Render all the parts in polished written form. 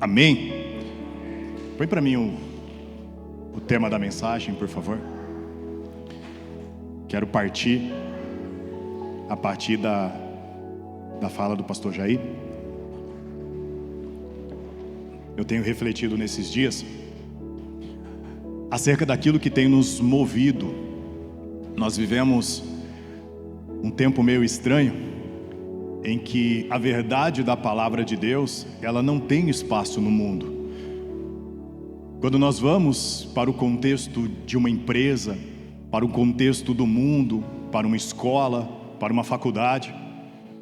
Amém? Põe para mim o tema da mensagem, por favor. Quero partir a partir da fala do pastor Jair. Eu tenho refletido nesses dias acerca daquilo que tem nos movido. Nós vivemos um tempo meio estranho, em que a verdade da palavra de Deus, ela não tem espaço no mundo. Quando nós vamos para o contexto de uma empresa, para o contexto do mundo, para uma escola, para uma faculdade,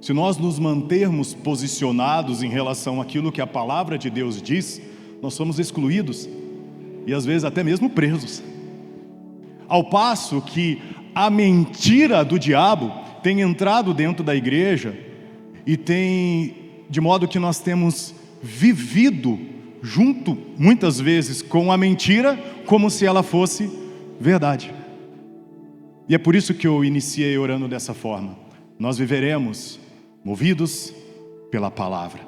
se nós nos mantermos posicionados em relação àquilo que a palavra de Deus diz, nós somos excluídos e às vezes até mesmo presos. Ao passo que a mentira do diabo tem entrado dentro da igreja e tem, de modo que nós temos vivido junto, muitas vezes, com a mentira, como se ela fosse verdade. E é por isso que eu iniciei orando dessa forma. Nós viveremos movidos pela palavra.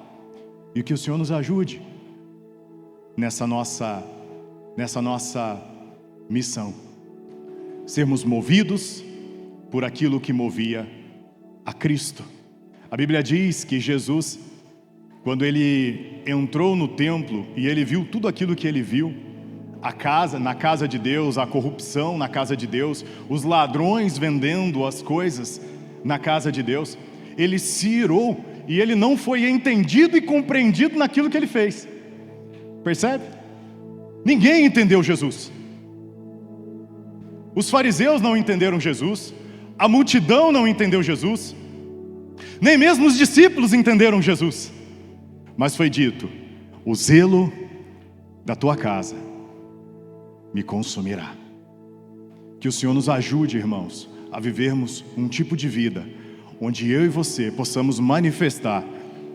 E que o Senhor nos ajude nessa nossa missão. Sermos movidos por aquilo que movia a Cristo. A Bíblia diz que Jesus, quando ele entrou no templo e ele viu tudo aquilo que ele viu, na casa de Deus, a corrupção na casa de Deus, os ladrões vendendo as coisas na casa de Deus, ele se irou e ele não foi entendido e compreendido naquilo que ele fez. Percebe? Ninguém entendeu Jesus. Os fariseus não entenderam Jesus, a multidão não entendeu Jesus, nem mesmo os discípulos entenderam Jesus. Mas foi dito: o zelo da tua casa me consumirá. Que o Senhor nos ajude, irmãos, a vivermos um tipo de vida onde eu e você possamos manifestar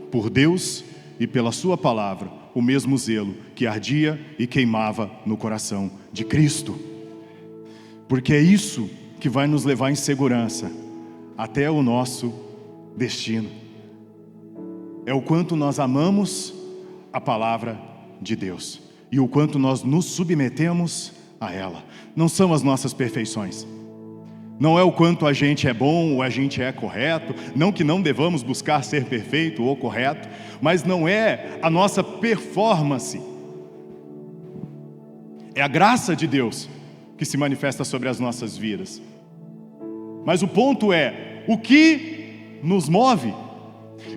por Deus e pela sua palavra o mesmo zelo que ardia e queimava no coração de Cristo. Porque é isso que vai nos levar em segurança até o nosso destino. É o quanto nós amamos a palavra de Deus e o quanto nós nos submetemos a ela. Não são as nossas perfeições, não é o quanto a gente é bom ou a gente é correto, não que não devamos buscar ser perfeito ou correto, mas não é a nossa performance, é a graça de Deus que se manifesta sobre as nossas vidas. Mas o ponto é o que nos move.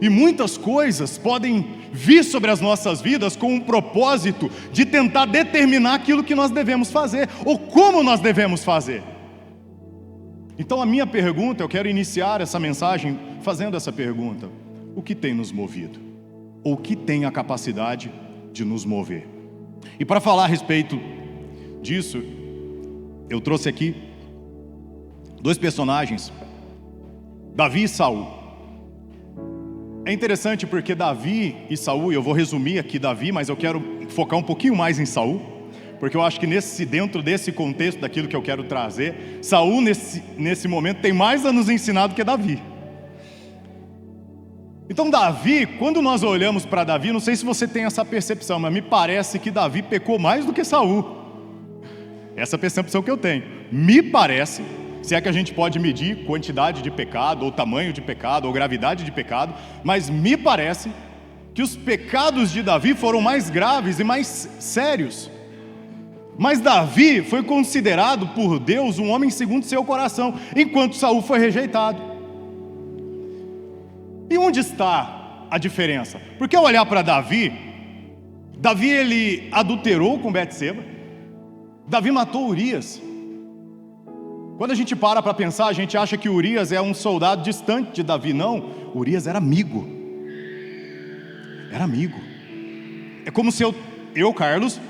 E muitas coisas podem vir sobre as nossas vidas com um propósito de tentar determinar aquilo que nós devemos fazer, ou como nós devemos fazer. Então a minha pergunta, eu quero iniciar essa mensagem fazendo essa pergunta: o que tem nos movido? Ou o que tem a capacidade de nos mover? E para falar a respeito disso, eu trouxe aqui dois personagens, Davi e Saul. É interessante porque Davi e Saul, eu vou resumir aqui Davi, mas eu quero focar um pouquinho mais em Saul, porque eu acho que dentro desse contexto daquilo que eu quero trazer, Saul nesse momento tem mais a nos ensinar do que Davi. Então Davi, quando nós olhamos para Davi, não sei se você tem essa percepção, mas me parece que Davi pecou mais do que Saul. Essa percepção que eu tenho, me parece, se é que a gente pode medir quantidade de pecado, ou tamanho de pecado, ou gravidade de pecado, mas me parece que os pecados de Davi foram mais graves e mais sérios. Mas Davi foi considerado por Deus um homem segundo seu coração, enquanto Saul foi rejeitado. E onde está a diferença? Porque ao olhar para Davi ele adulterou com Betseba, Davi matou Urias. Quando a gente para pensar, a gente acha que Urias é um soldado distante de Davi. Não, Urias era amigo. Era amigo. É como se eu Carlos,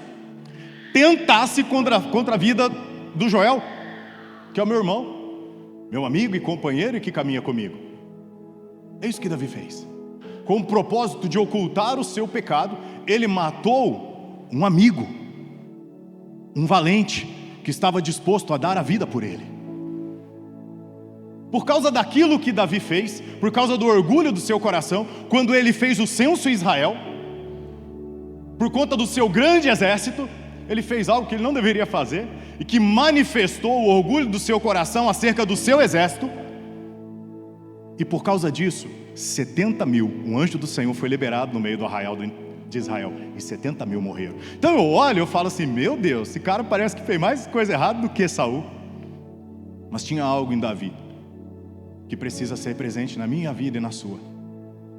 tentasse contra a vida do Joel, que é o meu irmão, meu amigo e companheiro e que caminha comigo. É isso que Davi fez. Com o propósito de ocultar o seu pecado, ele matou um amigo, um valente, que estava disposto a dar a vida por ele. Por causa daquilo que Davi fez, por causa do orgulho do seu coração, quando ele fez o censo em Israel, por conta do seu grande exército, ele fez algo que ele não deveria fazer, e que manifestou o orgulho do seu coração acerca do seu exército, e por causa disso, 70 mil, um anjo do Senhor foi liberado no meio do arraial de Israel, e 70 mil morreram. Então eu olho e eu falo assim, meu Deus, esse cara parece que fez mais coisa errada do que Saul. Mas tinha algo em Davi, que precisa ser presente na minha vida e na sua.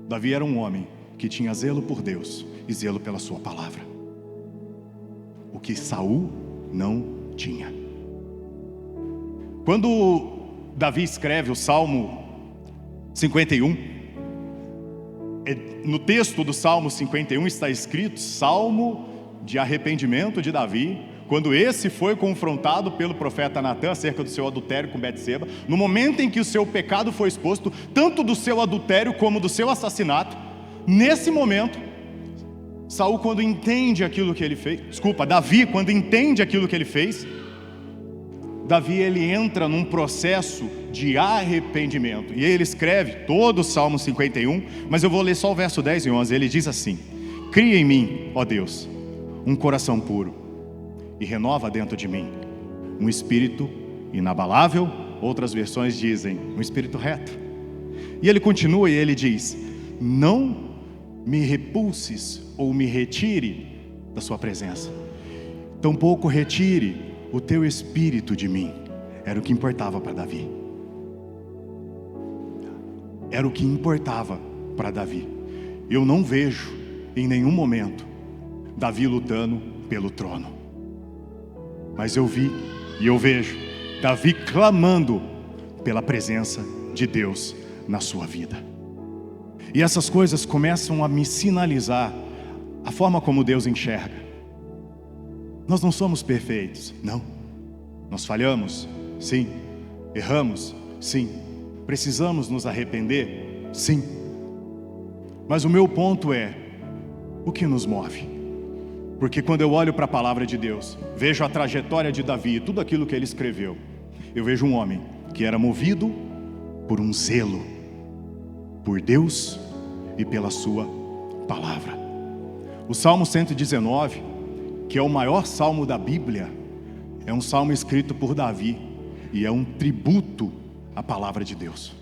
Davi era um homem que tinha zelo por Deus, e zelo pela sua palavra, o que Saul não tinha. Quando Davi escreve o Salmo 51, no texto do Salmo 51 está escrito Salmo de arrependimento de Davi, quando esse foi confrontado pelo profeta Natã acerca do seu adultério com Betseba, no momento em que o seu pecado foi exposto, tanto do seu adultério como do seu assassinato. Nesse momento, Saul, quando entende aquilo que ele fez, Davi, quando entende aquilo que ele fez, Davi, ele entra num processo de arrependimento, e ele escreve todo o Salmo 51, mas eu vou ler só o verso 10 e 11, ele diz assim: cria em mim, ó Deus, um coração puro, e renova dentro de mim um espírito inabalável, outras versões dizem, um espírito reto. E ele continua e ele diz: não me repulses ou me retire da sua presença, tampouco retire o teu espírito de mim. Era o que importava para Davi. Era o que importava para Davi. Eu não vejo em nenhum momento Davi lutando pelo trono, mas eu vi e eu vejo Davi clamando pela presença de Deus na sua vida. E essas coisas começam a me sinalizar a forma como Deus enxerga. Nós não somos perfeitos, não. Nós falhamos, sim. Erramos, sim. Precisamos nos arrepender, sim. Mas o meu ponto é, o que nos move? Porque quando eu olho para a palavra de Deus, vejo a trajetória de Davi, tudo aquilo que ele escreveu, eu vejo um homem que era movido por um zelo por Deus e pela sua palavra. O Salmo 119, que é o maior salmo da Bíblia, é um salmo escrito por Davi, e é um tributo à palavra de Deus.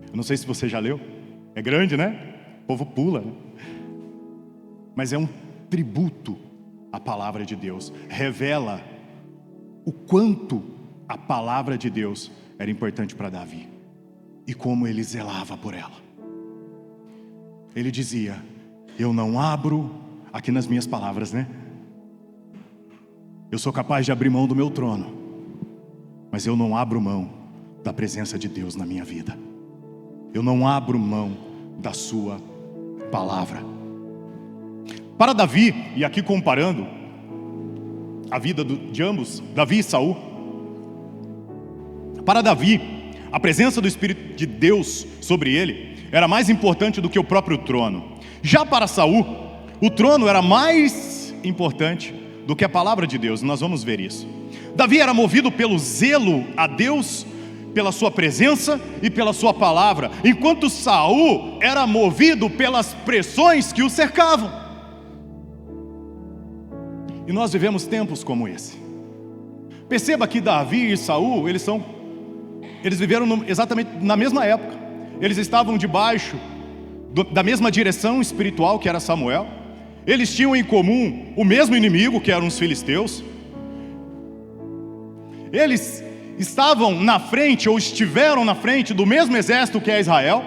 Eu não sei se você já leu, é grande, né? O povo pula, né? Mas é um tributo à palavra de Deus, revela o quanto a palavra de Deus era importante para Davi, e como ele zelava por ela. Ele dizia: eu não abro, aqui nas minhas palavras, né? Eu sou capaz de abrir mão do meu trono, mas eu não abro mão da presença de Deus na minha vida. Eu não abro mão da sua palavra. Para Davi, e aqui comparando a vida de ambos, Davi e Saul, para Davi, a presença do Espírito de Deus sobre ele era mais importante do que o próprio trono. Já para Saul, o trono era mais importante do que a palavra de Deus. Nós vamos ver isso. Davi era movido pelo zelo a Deus, pela sua presença e pela sua palavra, enquanto Saul era movido pelas pressões que o cercavam. E nós vivemos tempos como esse. Perceba que Davi e Saul, eles viveram exatamente na mesma época. Eles estavam debaixo da mesma direção espiritual, que era Samuel. Eles tinham em comum o mesmo inimigo, que eram os filisteus. Eles estavam na frente, ou estiveram na frente do mesmo exército que é Israel.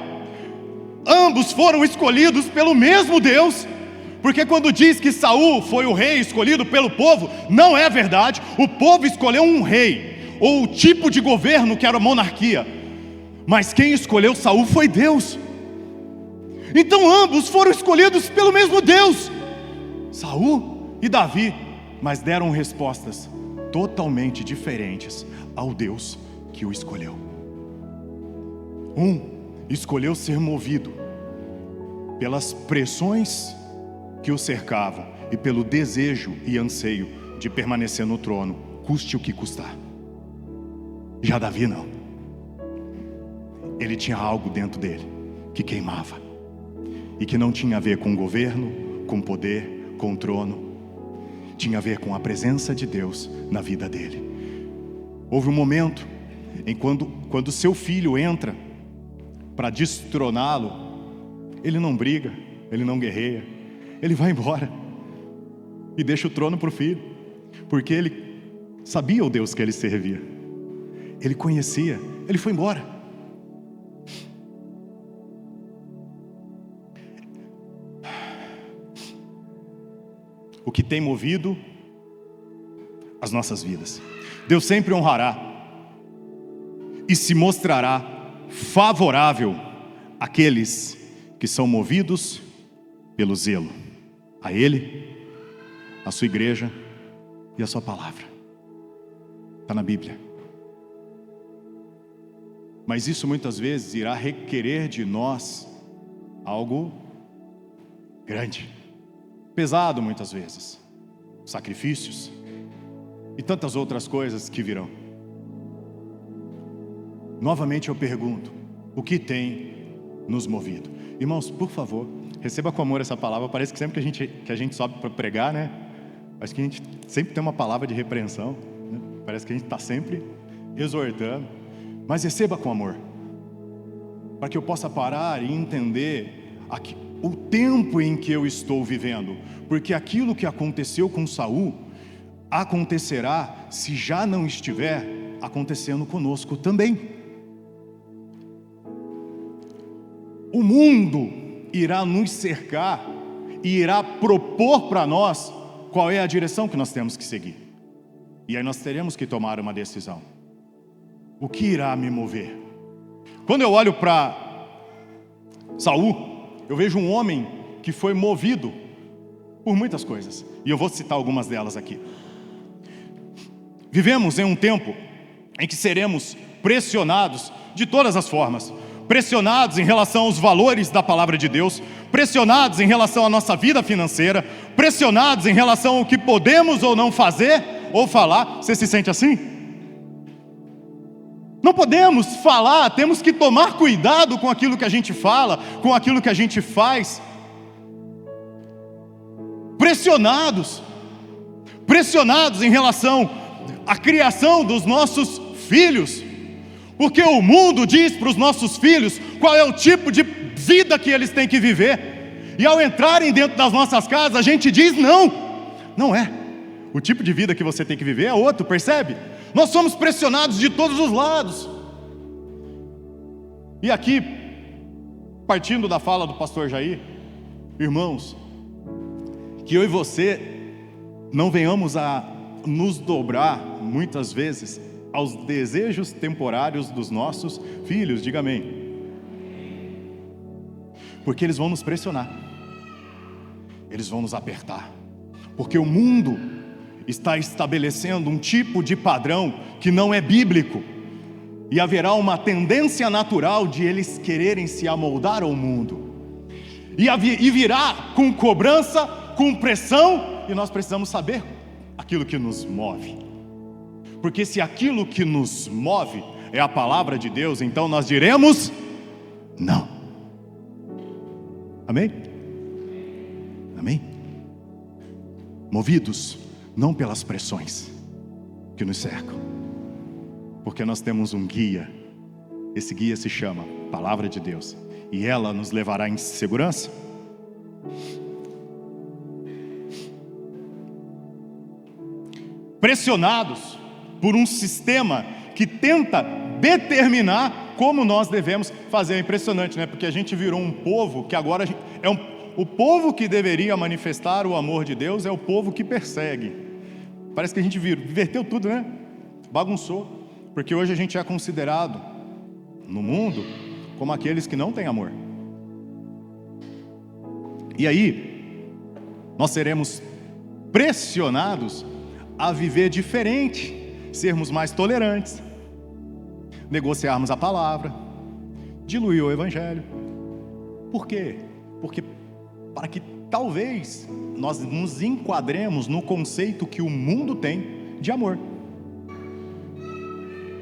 Ambos foram escolhidos pelo mesmo Deus, porque quando diz que Saul foi o rei escolhido pelo povo, não é verdade. O povo escolheu um rei, ou o tipo de governo que era a monarquia, mas quem escolheu Saul foi Deus. Então ambos foram escolhidos pelo mesmo Deus, Saul e Davi, mas deram respostas totalmente diferentes ao Deus que o escolheu. Um escolheu ser movido pelas pressões que o cercavam e pelo desejo e anseio de permanecer no trono, custe o que custar. Já Davi não. Ele tinha algo dentro dele que queimava, e que não tinha a ver com governo, com poder, com o trono, tinha a ver com a presença de Deus na vida dele. Houve um momento em quando seu filho entra para destroná-lo, ele não briga, ele não guerreia, ele vai embora e deixa o trono para o filho, porque ele sabia o Deus que ele servia, ele conhecia, ele foi embora. O que tem movido as nossas vidas. Deus sempre honrará e se mostrará favorável àqueles que são movidos pelo zelo a Ele, a sua igreja e a sua palavra. Está na Bíblia. Mas isso muitas vezes irá requerer de nós algo grande, pesado muitas vezes, sacrifícios e tantas outras coisas que virão. Novamente eu pergunto, o que tem nos movido? Irmãos, por favor, receba com amor essa palavra. Parece que sempre que a gente sobe para pregar, né? Acho que a gente sempre tem uma palavra de repreensão, né? Parece que a gente está sempre exortando. Mas receba com amor, para que eu possa parar e entender o tempo em que eu estou vivendo. Porque aquilo que aconteceu com Saul acontecerá, se já não estiver acontecendo conosco também. O mundo irá nos cercar e irá propor para nós qual é a direção que nós temos que seguir. E aí nós teremos que tomar uma decisão. O que irá me mover? Quando eu olho para Saul, eu vejo um homem que foi movido por muitas coisas. E eu vou citar algumas delas aqui. Vivemos em um tempo em que seremos pressionados de todas as formas. Pressionados em relação aos valores da palavra de Deus, pressionados em relação à nossa vida financeira, pressionados em relação ao que podemos ou não fazer ou falar. Você se sente assim? Não podemos falar, temos que tomar cuidado com aquilo que a gente fala, com aquilo que a gente faz. Pressionados em relação à criação dos nossos filhos, porque o mundo diz para os nossos filhos qual é o tipo de vida que eles têm que viver, e ao entrarem dentro das nossas casas, a gente diz não é, o tipo de vida que você tem que viver é outro, percebe? Nós somos pressionados de todos os lados. E aqui, partindo da fala do pastor Jair, irmãos, que eu e você não venhamos a nos dobrar, muitas vezes, aos desejos temporários dos nossos filhos, diga amém. Porque eles vão nos pressionar, eles vão nos apertar, porque o mundo está estabelecendo um tipo de padrão que não é bíblico, e haverá uma tendência natural de eles quererem se amoldar ao mundo, e virá com cobrança, com pressão, e nós precisamos saber aquilo que nos move, porque se aquilo que nos move é a palavra de Deus, então nós diremos não. Amém? Amém? Movidos não pelas pressões que nos cercam, porque nós temos um guia. Esse guia se chama Palavra de Deus, e ela nos levará em segurança. Pressionados por um sistema que tenta determinar como nós devemos fazer. É impressionante, né? Porque a gente virou um povo que agora o povo que deveria manifestar o amor de Deus é o povo que persegue. Parece que a gente inverteu tudo, né? Bagunçou. Porque hoje a gente é considerado no mundo como aqueles que não têm amor. E aí nós seremos pressionados a viver diferente, sermos mais tolerantes, negociarmos a palavra, diluir o evangelho. Por quê? Porque para que talvez nós nos enquadremos no conceito que o mundo tem de amor.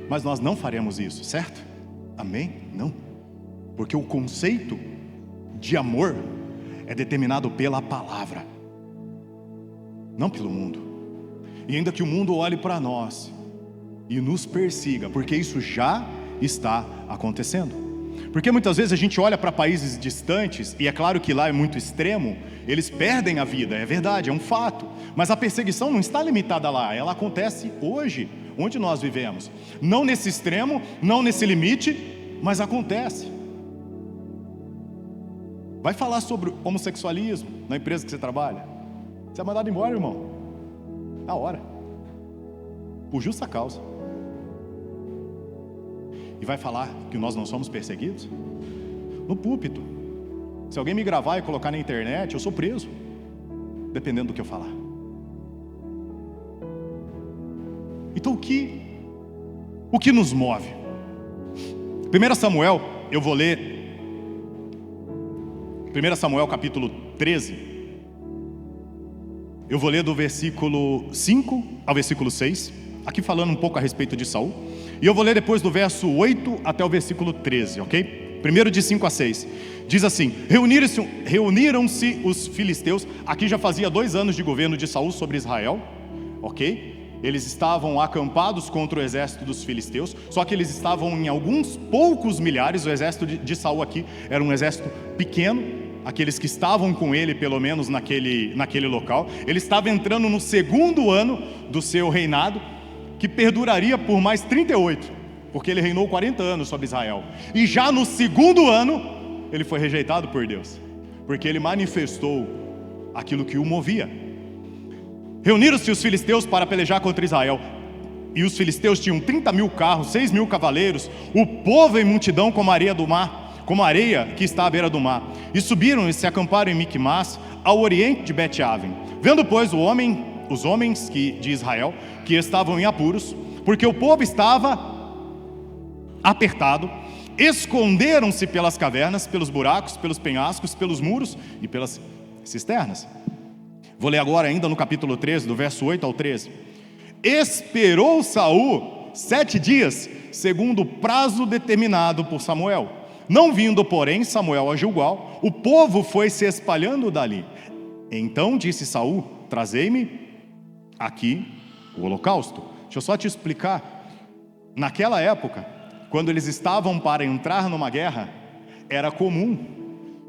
Mas nós não faremos isso, certo? Amém? Não. Porque o conceito de amor é determinado pela palavra. não pelo mundo. E ainda que o mundo olhe para nós e nos persiga, porque isso já está acontecendo. Porque muitas vezes a gente olha para países distantes, e é claro que lá é muito extremo, eles perdem a vida, é verdade, é um fato. Mas a perseguição não está limitada lá, ela acontece hoje, onde nós vivemos. Não nesse extremo, não nesse limite, mas acontece. Vai falar sobre homossexualismo na empresa que você trabalha. Você é mandado embora, irmão, na hora, por justa causa. E vai falar que nós não somos perseguidos? No púlpito. Se alguém me gravar e colocar na internet, eu sou preso, dependendo do que eu falar. Então o que nos move? 1 Samuel, eu vou ler 1 Samuel capítulo 13. Eu vou ler do versículo 5 ao versículo 6, aqui falando um pouco a respeito de Saul. E eu vou ler depois do verso 8 até o versículo 13, ok? Primeiro de 5 a 6. Diz assim: reuniram-se os filisteus. Aqui já fazia 2 anos de governo de Saul sobre Israel, ok? Eles estavam acampados contra o exército dos filisteus, só que eles estavam em alguns poucos milhares. O exército de Saul aqui era um exército pequeno, aqueles que estavam com ele, pelo menos naquele local. Ele estava entrando no 2º ano do seu reinado, que perduraria por mais 38, porque ele reinou 40 anos sobre Israel. E já no 2º ano, ele foi rejeitado por Deus, porque ele manifestou aquilo que o movia. Reuniram-se os filisteus para pelejar contra Israel, e os filisteus tinham 30.000 carros, 6.000 cavaleiros, o povo em multidão como a areia do mar, como a areia que está à beira do mar. E subiram e se acamparam em Micmas, ao oriente de Bet-Aven. Vendo, pois, os homens de Israel, que estavam em apuros, porque o povo estava apertado, esconderam-se pelas cavernas, pelos buracos, pelos penhascos, pelos muros e pelas cisternas. Vou ler agora ainda no capítulo 13, do verso 8 ao 13. Esperou Saul 7 dias, segundo o prazo determinado por Samuel. Não vindo, porém, Samuel a Gilgal, o povo foi se espalhando dali. Então disse Saul: trazei-me aqui o holocausto. Deixa eu só te explicar. Naquela época, quando eles estavam para entrar numa guerra, era comum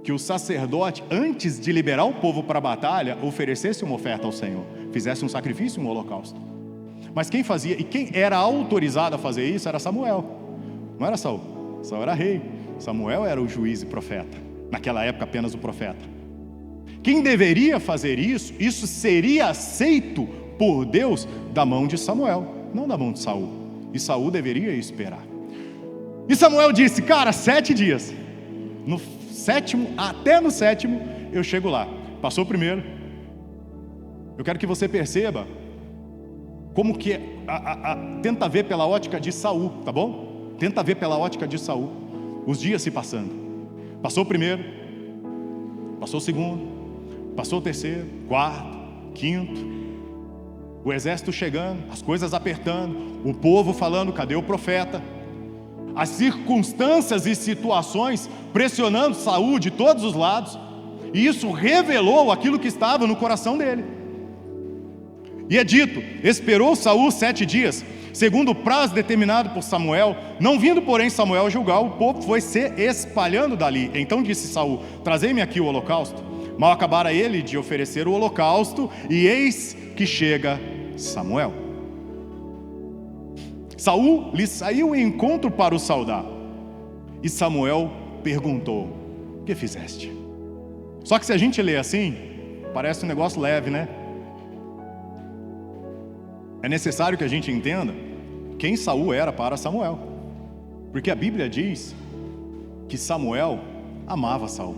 que o sacerdote, antes de liberar o povo para a batalha, oferecesse uma oferta ao Senhor, fizesse um sacrifício, um holocausto. Mas quem fazia, e quem era autorizado a fazer isso, era Samuel. Não era Saul. Saul era rei. Samuel era o juiz e profeta. Naquela época, apenas o profeta. Quem deveria fazer isso, isso seria aceito por Deus da mão de Samuel, não da mão de Saul. E Saul deveria esperar. E Samuel disse: cara, 7 dias. No 7º, até no 7º, eu chego lá. Passou o primeiro. Eu quero que você perceba como que tenta ver pela ótica de Saul, tá bom? Tenta ver pela ótica de Saul. Os dias se passando. Passou o primeiro, passou o segundo, passou o terceiro, quarto, quinto. O exército chegando, as coisas apertando, o povo falando: cadê o profeta? As circunstâncias e situações pressionando Saul de todos os lados. E isso revelou aquilo que estava no coração dele. E é dito: esperou Saul 7 dias, segundo o prazo determinado por Samuel. Não vindo, porém, Samuel a Gilgal, o povo foi se espalhando dali. Então disse Saul: trazei-me aqui o holocausto. Mal acabara ele de oferecer o holocausto, e eis que chega Samuel. Saul lhe saiu em encontro para o saudar. E Samuel perguntou: o que fizeste? Só que se a gente lê assim, parece um negócio leve, né? É necessário que a gente entenda quem Saul era para Samuel, porque a Bíblia diz que Samuel amava Saul.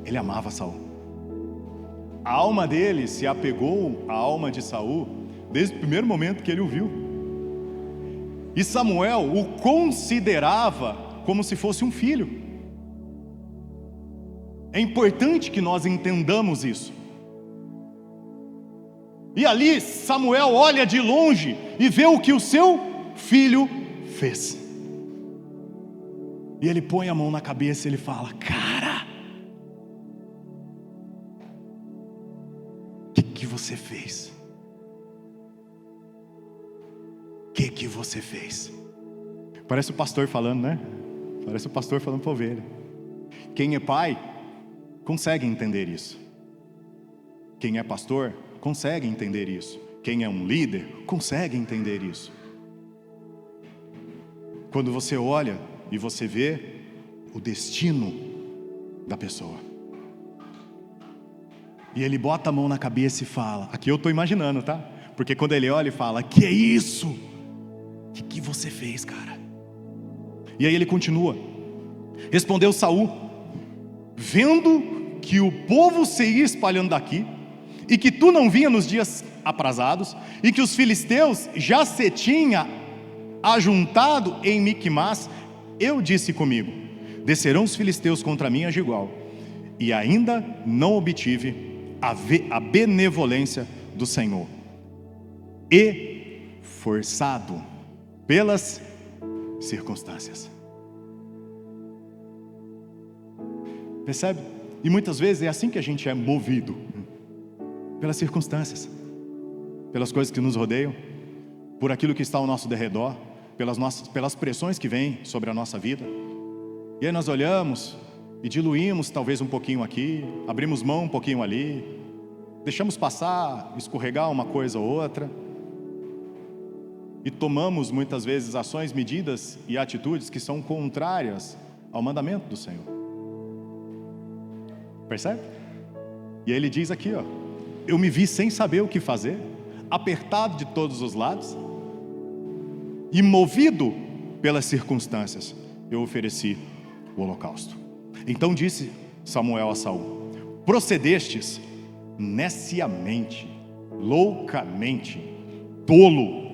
Ele amava Saul. A alma dele se apegou à alma de Saul desde o primeiro momento que ele o viu. E Samuel o considerava como se fosse um filho. É importante que nós entendamos isso. E ali Samuel olha de longe e vê o que o seu filho fez. E ele põe a mão na cabeça e ele fala: cara, que você fez? O que você fez? Parece o pastor falando, né? Parece o pastor falando para a ovelha. Quem é pai consegue entender isso. Quem é pastor consegue entender isso. Quem é um líder consegue entender isso. Quando você olha e você vê o destino da pessoa, e ele bota a mão na cabeça e fala, aqui eu estou imaginando, tá? Porque quando ele olha e fala, que é isso? O que você fez, cara? E aí ele continua. Respondeu Saul, vendo que o povo se ia espalhando daqui, e que tu não vinha nos dias aprazados, e que os filisteus já se tinha ajuntado em Miquimás, eu disse comigo, descerão os filisteus contra mim a Gilgal, e ainda não obtive a benevolência do Senhor, e forçado pelas circunstâncias. Percebe? E muitas vezes é assim que a gente é movido, pelas circunstâncias, pelas coisas que nos rodeiam, por aquilo que está ao nosso derredor, pelas pressões que vêm sobre a nossa vida. E aí nós olhamos e diluímos talvez um pouquinho aqui, abrimos mão um pouquinho ali, deixamos passar, escorregar uma coisa ou outra, e tomamos muitas vezes ações, medidas e atitudes que são contrárias ao mandamento do Senhor. Percebe? E aí ele diz aqui, ó, eu me vi sem saber o que fazer, apertado de todos os lados, e movido pelas circunstâncias, eu ofereci o holocausto. Então disse Samuel a Saul, procedestes neciamente, loucamente, tolo,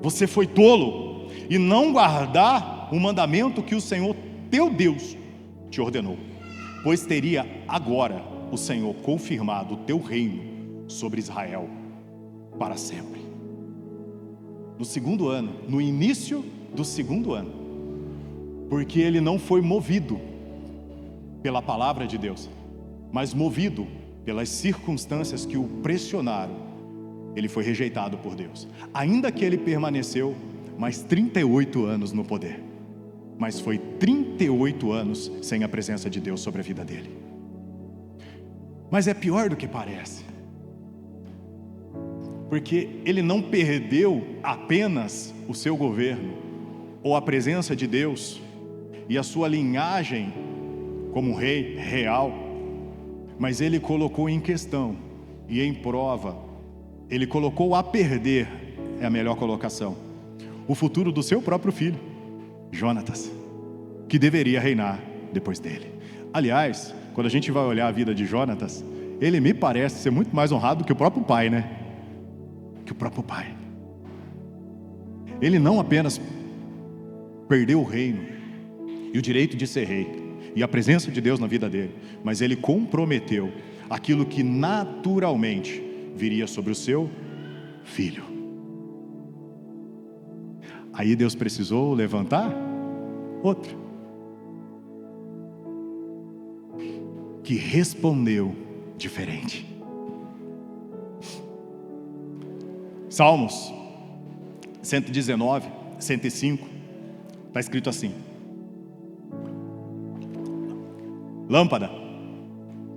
você foi tolo, e não guardar o mandamento que o Senhor teu Deus te ordenou, pois teria agora o Senhor confirmado o teu reino sobre Israel para sempre. No segundo ano, no início do segundo ano, porque ele não foi movido pela palavra de Deus, mas movido pelas circunstâncias que o pressionaram, ele foi rejeitado por Deus. Ainda que ele permaneceu mais 38 anos no poder, mas foi 38 anos sem a presença de Deus sobre a vida dele. Mas é pior do que parece, porque ele não perdeu apenas o seu governo, ou a presença de Deus, e a sua linhagem como rei real, mas ele colocou em questão e em prova, ele colocou a perder, é a melhor colocação, o futuro do seu próprio filho, Jonatas, que deveria reinar depois dele. Aliás, quando a gente vai olhar a vida de Jonatas, ele me parece ser muito mais honrado que o próprio pai, né? Que o próprio pai. Ele não apenas perdeu o reino e o direito de ser rei e a presença de Deus na vida dele, mas ele comprometeu aquilo que naturalmente viria sobre o seu filho. Aí Deus precisou levantar outro que respondeu diferente. Salmos 119, 105, está escrito assim: lâmpada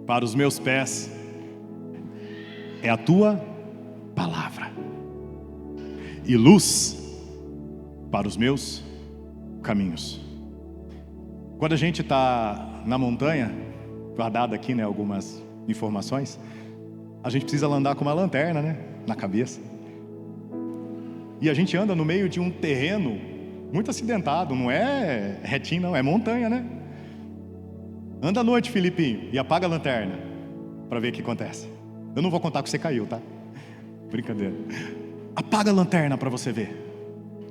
para os meus pés é a tua palavra, e luz para os meus caminhos. Quando a gente está na montanha, guardado aqui, né, algumas informações, a gente precisa andar com uma lanterna, né, na cabeça. E a gente anda no meio de um terreno muito acidentado, não é retinho não, é montanha, né? Anda à noite, Filipinho, e apaga a lanterna para ver o que acontece. Eu não vou contar que você caiu, tá? Brincadeira. Apaga a lanterna para você ver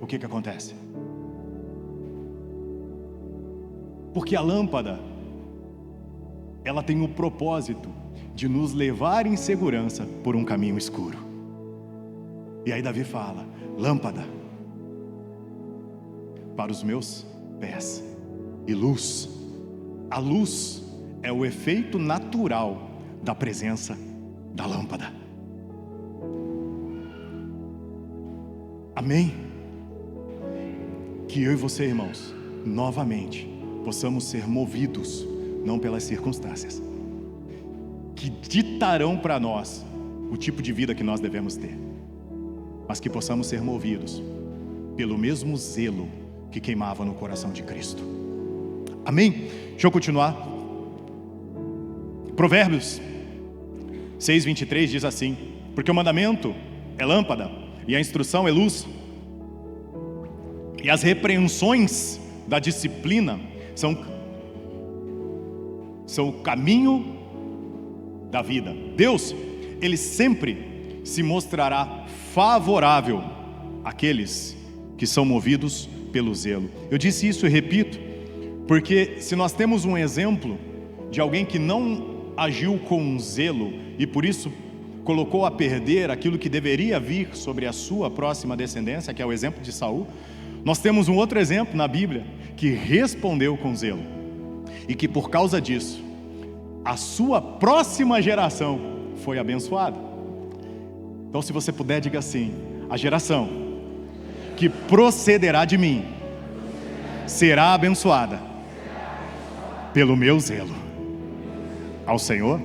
o que acontece. Porque a lâmpada, ela tem o propósito de nos levar em segurança por um caminho escuro. E aí Davi fala: lâmpada para os meus pés e luz. A luz é o efeito natural da presença da lâmpada. Amém? Que eu e você, irmãos, novamente possamos ser movidos não pelas circunstâncias que ditarão para nós o tipo de vida que nós devemos ter, mas que possamos ser movidos pelo mesmo zelo que queimava no coração de Cristo. Amém? Deixa eu continuar. Provérbios 6:23 diz assim: porque o mandamento é lâmpada e a instrução é luz, e as repreensões da disciplina são o caminho da vida. Deus, Ele sempre se mostrará favorável àqueles que são movidos pelo zelo. Eu disse isso e repito, porque se nós temos um exemplo de alguém que não agiu com zelo e por isso colocou a perder aquilo que deveria vir sobre a sua próxima descendência, que é o exemplo de Saul, nós temos um outro exemplo na Bíblia que respondeu com zelo e que por causa disso a sua próxima geração foi abençoada. Então, se você puder, diga assim: a geração que procederá de mim será abençoada pelo meu zelo ao Senhor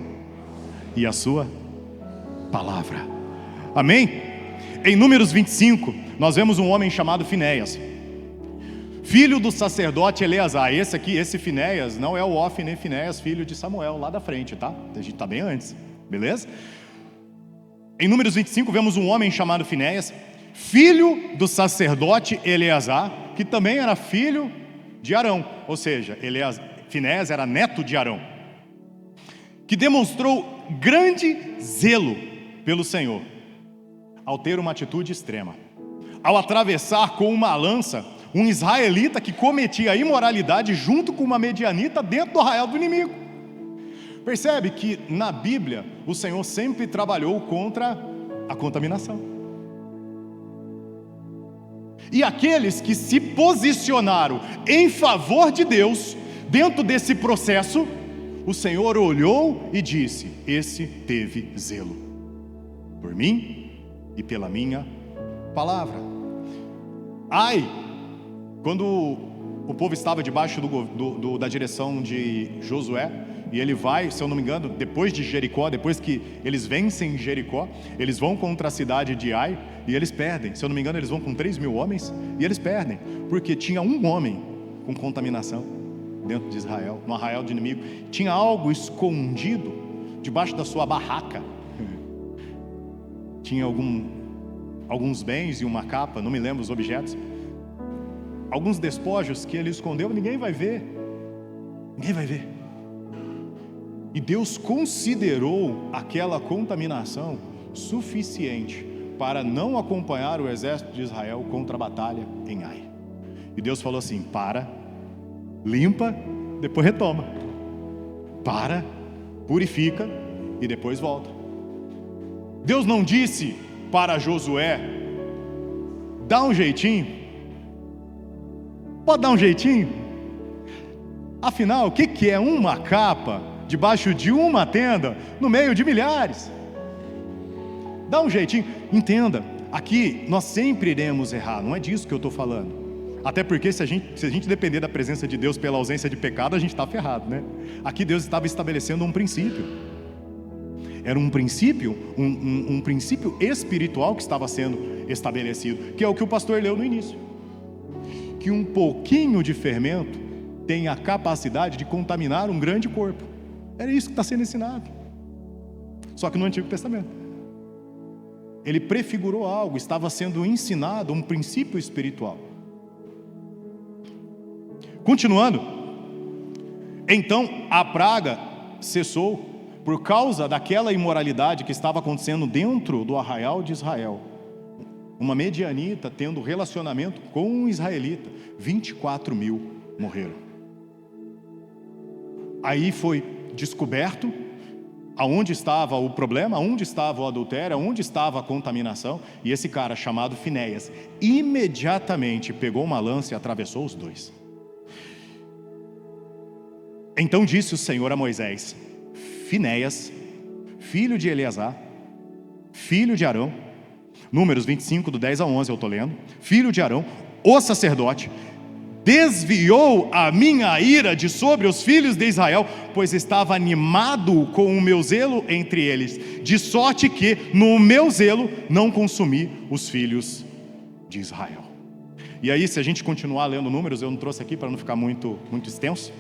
e a sua palavra. Amém? Em Números 25, nós vemos um homem chamado Finéias, filho do sacerdote Eleazar. Esse Finéias não é o Ofni Finéias, filho de Samuel, lá da frente, tá? A gente está bem antes, beleza? Em Números 25 vemos um homem chamado Finéias, filho do sacerdote Eleazar, que também era filho de Arão, ou seja, Finéias era neto de Arão, que demonstrou grande zelo pelo Senhor, ao ter uma atitude extrema, ao atravessar com uma lança um israelita que cometia imoralidade junto com uma medianita dentro do arraial do inimigo. Percebe que na Bíblia o Senhor sempre trabalhou contra a contaminação. E aqueles que se posicionaram em favor de Deus dentro desse processo, o Senhor olhou e disse: esse teve zelo por mim e pela minha palavra. Ai, quando o povo estava debaixo da direção de Josué, e ele vai, se eu não me engano, depois de Jericó, depois que eles vencem Jericó, eles vão contra a cidade de Ai, e eles perdem. Se eu não me engano, eles vão com 3.000 homens, e eles perdem, porque tinha um homem com contaminação dentro de Israel, no arraial do inimigo. Tinha algo escondido debaixo da sua barraca. Tinha alguns bens e uma capa, não me lembro os objetos, alguns despojos que ele escondeu. Ninguém vai ver, ninguém vai ver. E Deus considerou aquela contaminação suficiente para não acompanhar o exército de Israel contra a batalha em Ai. E Deus falou assim: para, limpa, depois retoma. Para, purifica e depois volta. Deus não disse para Josué: dá um jeitinho. Pode dar um jeitinho? Afinal, o que é uma capa debaixo de uma tenda no meio de milhares? Dá um jeitinho. Entenda, aqui nós sempre iremos errar, não é disso que eu estou falando. Até porque se a gente depender da presença de Deus pela ausência de pecado, a gente está ferrado, né? Aqui Deus estava estabelecendo um princípio. Era um princípio, um princípio espiritual que estava sendo estabelecido, que é o que o pastor leu no início, que um pouquinho de fermento tem a capacidade de contaminar um grande corpo. Era isso que está sendo ensinado. Só que no Antigo Testamento ele prefigurou algo, estava sendo ensinado um princípio espiritual. Continuando, então a praga cessou por causa daquela imoralidade que estava acontecendo dentro do arraial de Israel. Uma medianita tendo relacionamento com um israelita, 24.000 morreram. Aí foi descoberto aonde estava o problema, aonde estava o adultério, aonde estava a contaminação, e esse cara chamado Finéias imediatamente pegou uma lança e atravessou os dois. Então disse o Senhor a Moisés: Finéias, filho de Eleazar, filho de Arão, Números 25, do 10 a 11 eu estou lendo, filho de Arão, o sacerdote, desviou a minha ira de sobre os filhos de Israel, pois estava animado com o meu zelo entre eles, de sorte que no meu zelo não consumi os filhos de Israel. E aí, se a gente continuar lendo Números, eu não trouxe aqui para não ficar muito extenso,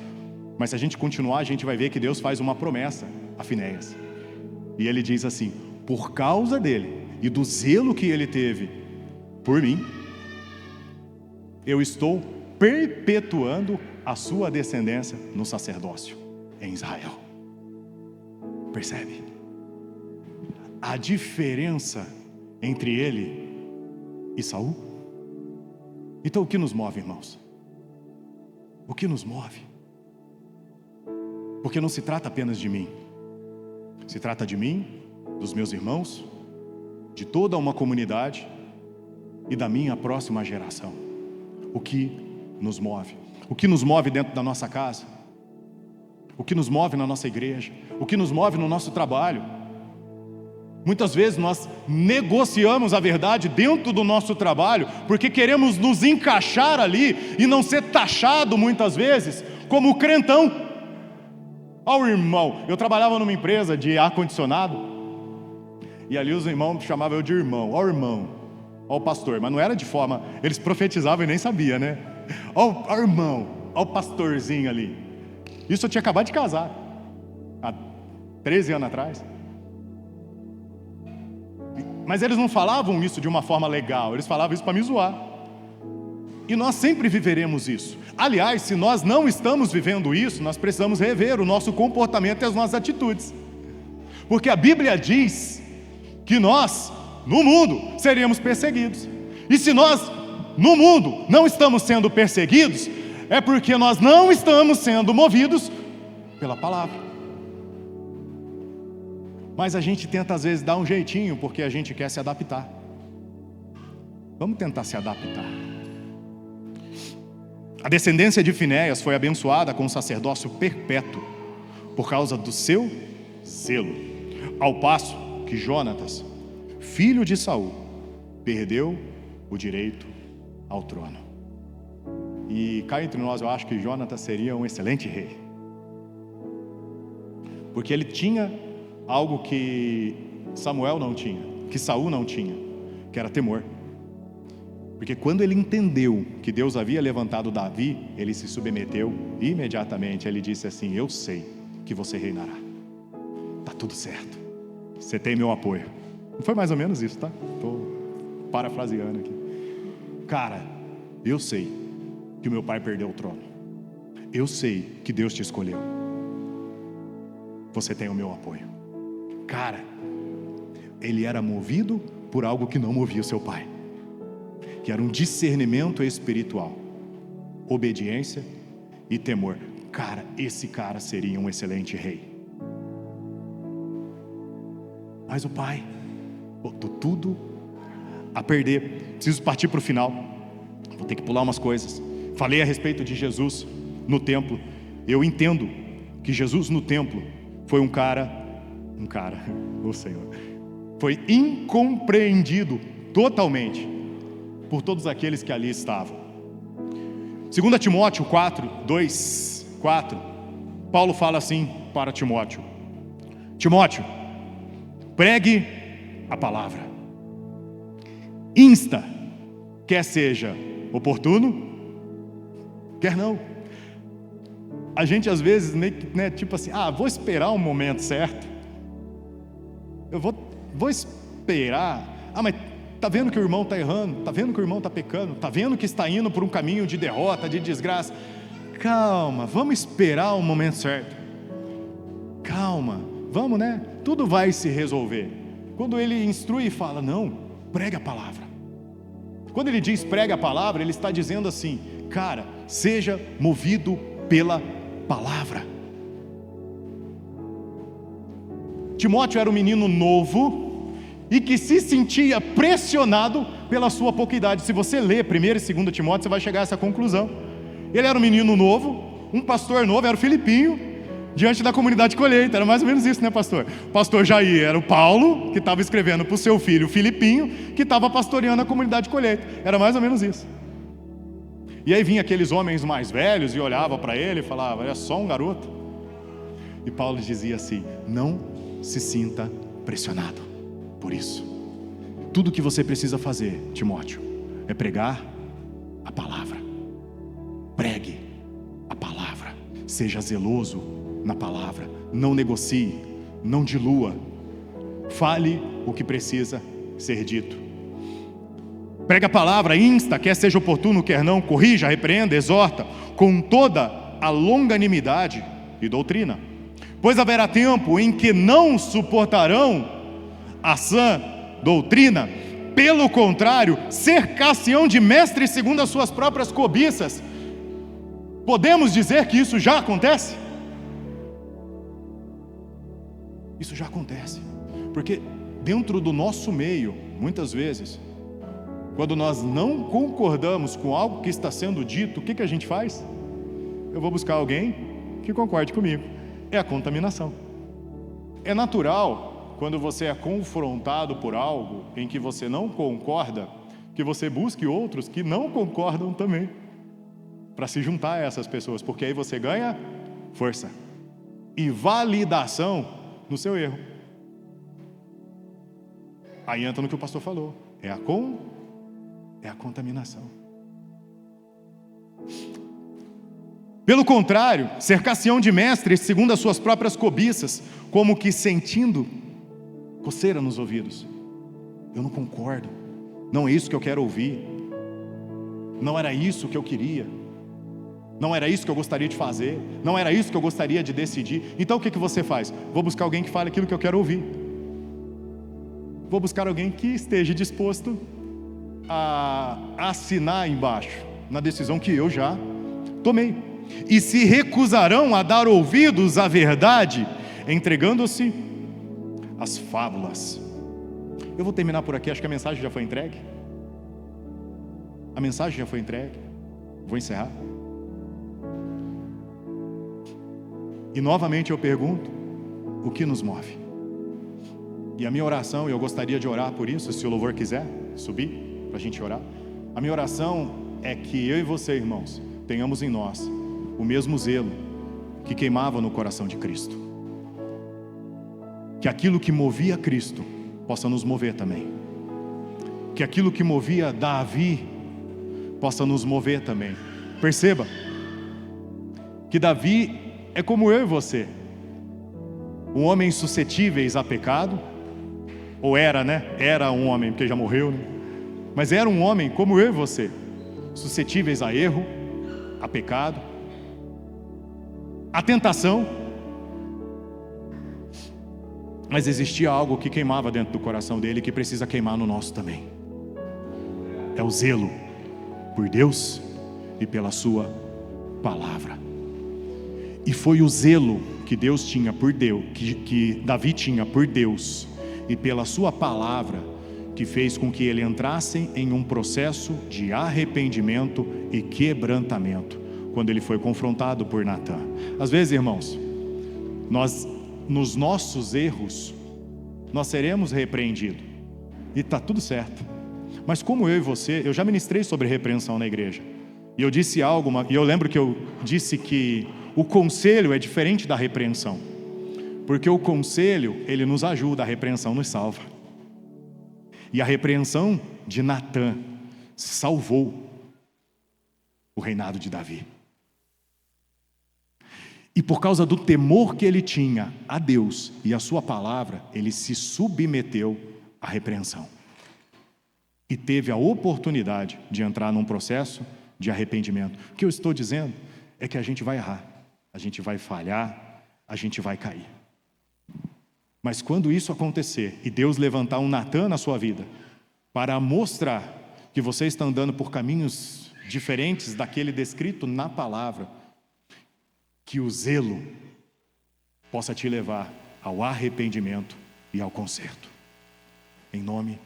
mas se a gente continuar, a gente vai ver que Deus faz uma promessa a Finéias, e ele diz assim: por causa dele e do zelo que ele teve por mim, eu estou perpetuando a sua descendência no sacerdócio em Israel. Percebe? A diferença entre ele e Saul? Então o que nos move, irmãos? O que nos move? Porque não se trata apenas de mim. Se trata de mim, dos meus irmãos, de toda uma comunidade e da minha próxima geração. O que nos move? O que nos move dentro da nossa casa? O que nos move na nossa igreja? O que nos move no nosso trabalho? Muitas vezes nós negociamos a verdade dentro do nosso trabalho porque queremos nos encaixar ali e não ser taxado muitas vezes como crentão. Ó, irmão, eu trabalhava numa empresa de ar-condicionado e ali os irmãos chamavam eu de irmão. Ó, irmão, ó, o pastor, mas não era de forma, eles profetizavam e nem sabia, né? Ó, irmão, ó, o pastorzinho ali. Isso eu tinha acabado de casar há 13 anos atrás. Mas eles não falavam isso de uma forma legal, eles falavam isso para me zoar. E nós sempre viveremos isso. Aliás, se nós não estamos vivendo isso, nós precisamos rever o nosso comportamento e as nossas atitudes. Porque a Bíblia diz que nós, no mundo, seríamos perseguidos. E se nós, no mundo, não estamos sendo perseguidos, é porque nós não estamos sendo movidos pela palavra. Mas a gente tenta às vezes dar um jeitinho, porque a gente quer se adaptar. Vamos tentar se adaptar. A descendência de Finéias foi abençoada com um sacerdócio perpétuo, por causa do seu zelo. Ao passo que Jonatas, filho de Saul, perdeu o direito ao trono. E cá entre nós, eu acho que Jonatas seria um excelente rei, porque ele tinha algo que Samuel não tinha, que Saul não tinha, que era temor. Porque quando ele entendeu que Deus havia levantado Davi, ele se submeteu imediatamente. Ele disse assim: eu sei que você reinará, está tudo certo, você tem meu apoio. Não foi mais ou menos isso, tá? Estou parafraseando aqui. Cara, eu sei que o meu pai perdeu o trono, eu sei que Deus te escolheu, você tem o meu apoio. Cara, ele era movido por algo que não movia o seu pai, que era um discernimento espiritual, obediência e temor. Cara, esse cara seria um excelente rei. Mas o pai botou tudo a perder. Preciso partir para o final, vou ter que pular umas coisas. Falei a respeito de Jesus no templo. Eu entendo que Jesus no templo foi um cara, o Senhor, foi incompreendido totalmente por todos aqueles que ali estavam. 2 Timóteo 4, 2, 4, Paulo fala assim para Timóteo: Timóteo, pregue a palavra, insta, quer seja oportuno, quer não. A gente às vezes, né, tipo assim, vou esperar um momento certo, eu vou esperar, mas está vendo que o irmão está errando, está vendo que o irmão está pecando, está vendo que está indo por um caminho de derrota, de desgraça. Calma, vamos esperar o momento certo. Calma, vamos, né? Tudo vai se resolver. Quando ele instrui e fala, não, prega a palavra. Quando ele diz prega a palavra, ele está dizendo assim, cara, seja movido pela palavra. Timóteo era um menino novo e que se sentia pressionado pela sua pouca idade. Se você ler 1 e 2 Timóteo, você vai chegar a essa conclusão. Ele era um menino novo, um pastor novo, era o Filipinho, diante da comunidade colheita. Era mais ou menos isso, né, pastor? O pastor Jair era o Paulo, que estava escrevendo para o seu filho Filipinho, que estava pastoreando a comunidade colheita. Era mais ou menos isso. E aí vinha aqueles homens mais velhos e olhava para ele e falava: é só um garoto. E Paulo dizia assim: não se sinta pressionado por isso. Tudo que você precisa fazer, Timóteo, é pregar a palavra. Pregue a palavra. Seja zeloso na palavra. Não negocie, não dilua. Fale o que precisa ser dito. Pregue a palavra, insta, quer seja oportuno, quer não, corrija, repreenda, exorta, com toda a longanimidade e doutrina. Pois haverá tempo em que não suportarão a sã doutrina, pelo contrário, cercar-se-ão de mestres segundo as suas próprias cobiças. Podemos dizer que isso já acontece? Isso já acontece, porque dentro do nosso meio, muitas vezes, quando nós não concordamos com algo que está sendo dito, o que a gente faz? Eu vou buscar alguém que concorde comigo. É a contaminação. É natural, quando você é confrontado por algo em que você não concorda, que você busque outros que não concordam também, para se juntar a essas pessoas, porque aí você ganha força e validação no seu erro. Aí entra no que o pastor falou, é a contaminação. Pelo contrário, cercar-se-ão de mestres segundo as suas próprias cobiças, como que sentindo coceira nos ouvidos. Eu não concordo, não é isso que eu quero ouvir, não era isso que eu queria, não era isso que eu gostaria de fazer, não era isso que eu gostaria de decidir. Então o que você faz? Vou buscar alguém que fale aquilo que eu quero ouvir. Vou buscar alguém que esteja disposto a assinar embaixo na decisão que eu já tomei. E se recusarão a dar ouvidos à verdade, entregando-se às fábulas. Eu vou terminar por aqui, acho que a mensagem já foi entregue. A mensagem já foi entregue. Vou encerrar. E novamente eu pergunto: o que nos move? E a minha oração, e eu gostaria de orar por isso, se o louvor quiser subir para a gente orar. A minha oração é que eu e você, irmãos, tenhamos em nós o mesmo zelo que queimava no coração de Cristo. Que aquilo que movia Cristo possa nos mover também. Que aquilo que movia Davi possa nos mover também. Perceba que Davi é como eu e você, um homem suscetíveis a pecado, ou era, né? Era um homem, porque já morreu, né? Mas era um homem como eu e você, suscetíveis a erro, a pecado, a tentação. Mas existia algo que queimava dentro do coração dele, que precisa queimar no nosso também. É o zelo por Deus e pela sua palavra. E foi o zelo que Deus tinha por Deus, que Davi tinha por Deus e pela sua palavra, que fez com que ele entrasse em um processo de arrependimento e quebrantamento, quando ele foi confrontado por Natã. Às vezes, irmãos, nos nossos erros, nós seremos repreendidos, e está tudo certo. Mas como eu e você, eu já ministrei sobre repreensão na igreja, e eu disse algo, e eu lembro que eu disse que o conselho é diferente da repreensão, porque o conselho, ele nos ajuda, a repreensão nos salva. E a repreensão de Natã salvou o reinado de Davi. E por causa do temor que ele tinha a Deus e a sua palavra, ele se submeteu à repreensão. E teve a oportunidade de entrar num processo de arrependimento. O que eu estou dizendo é que a gente vai errar, a gente vai falhar, a gente vai cair. Mas quando isso acontecer e Deus levantar um Natã na sua vida para mostrar que você está andando por caminhos diferentes daquele descrito na palavra, que o zelo possa te levar ao arrependimento e ao conserto. Em nome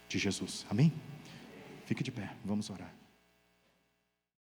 de Jesus. Amém? Fique de pé, vamos orar.